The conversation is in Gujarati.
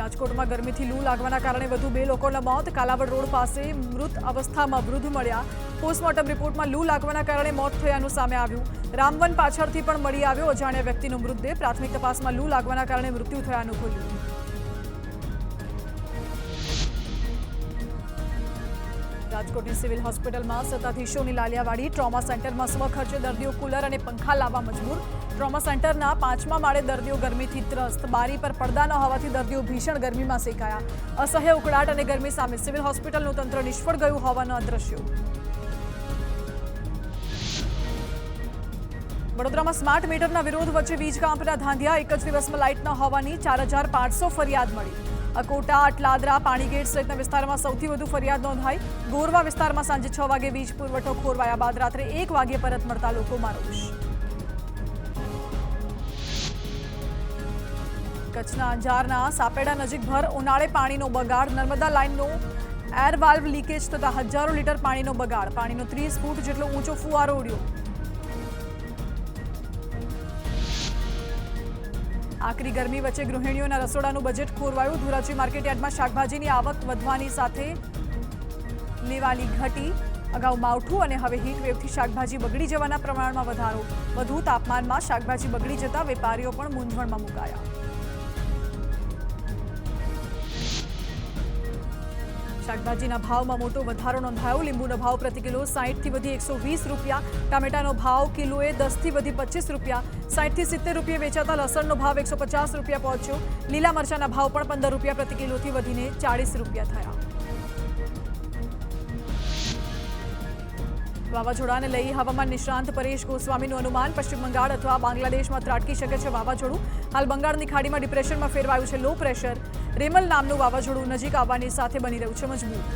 રાજકોટમાં ગરમીથી લૂ લાગવાના કારણે વધુ 2 લોકોના મોત. કાલાવડ રોડ પાસે મૃત અવસ્થામાં વૃદ્ધ મળ્યા. પોસ્ટમોર્ટમ રિપોર્ટમાં લૂ લાગવાના કારણે મોત થયાનું સામે આવ્યું. રામવન પાછળથી પણ મળી આવ્યો અજાણ્યા વ્યક્તિનો મૃતદેહ. પ્રાથમિક તપાસમાં લૂ લાગવાના કારણે મૃત્યુ થયાનું ખુલ્યું. રાજકોટની સિવિલ હોસ્પિટલમાં સત્તાધીશોની લાલિયાવાડી. ટ્રોમા સેન્ટરમાં સ્વખર્ચે દર્દીઓ કુલર અને પંખા લાવવા મજબૂર. ટ્રોમા સેન્ટરના 5મા માળે દર્દીઓ ગરમીથી ત્રસ્ત. બારી પર પડદા ન હોવાથી દર્દીઓ ભીષણ ગરમીમાં શેકાયા. અસહ્ય ઉકળાટ અને ગરમી સામે સિવિલ હોસ્પિટલનું તંત્ર નિષ્ફળ ગયું હોવાના દ્રશ્યો. વડોદરામાં સ્માર્ટ મીટરના વિરોધ વચ્ચે વીજ કાપના ધાંધિયા. એક જ દિવસમાં લાઇટ ન હોવાની 4500 ફરિયાદ મળી. અકોટા, અટલાદરા, પાણીગેટ સહિતના વિસ્તારમાં સૌથી વધુ ફરિયાદ નોંધાઈ. ગોરવા વિસ્તારમાં સાંજે 6 વાગે વીજ પુરવઠો ખોરવાયા બાદ રાત્રે 1 વાગે પરત મળતા લોકોમાં રોષ. કચ્છના અંજારના સાપેડા નજીક ભર ઉનાળે પાણીનો બગાડ. નર્મદા લાઇનનો એર વાલ્વ લીકેજ થતા હજારો લીટર પાણીનો બગાડ. પાણીનો 30 ફૂટ જેટલો ઊંચો ફુવારો ઉડ્યો. આકરી ગરમી વચ્ચે ગૃહિણીઓના રસોડાનું બજેટ ખોરવાયું. ધોરાજી માર્કેટયાર્ડમાં શાકભાજીની આવક વધવાની સાથે લેવાલી ઘટી. અગાઉ માવઠું અને હવે હીટવેવથી શાકભાજી બગડી જવાના પ્રમાણમાં વધારો. વધુ તાપમાનમાં શાકભાજી બગડી જતા વેપારીઓ પણ મૂંઝવણમાં મુકાયા. શાકભાજીના ભાવમાં મોટો વધારો નોંધાયો. લીંબુનો ભાવ પ્રતિ કિલો 60 થી વધી 120 રૂપિયા. ટામેટાનો ભાવ કિલોએ 10 થી વધી 25 રૂપિયા. 60 થી 70 રૂપિયા વેચાતા લસણનો ભાવ 150 રૂપિયા પહોંચ્યો. લીલા મરચાના ભાવ પણ 15 રૂપિયા પ્રતિ કિલોથી વધીને 40 રૂપિયા થયા. વાવાઝોડાને લઈ હવામાન નિષ્ણાંત પરેશ ગોસ્વામીનું અનુમાન. પશ્ચિમ બંગાળ અથવા બાંગ્લાદેશમાં ત્રાટકી શકે છે વાવાઝોડું. હાલ બંગાળની ખાડીમાં ડિપ્રેશનમાં ફેરવાયું છે લો પ્રેશર. રેમલ નામનું વાવાઝોડું નજીક આવવાની સાથે બની રહ્યું છે મજબૂત.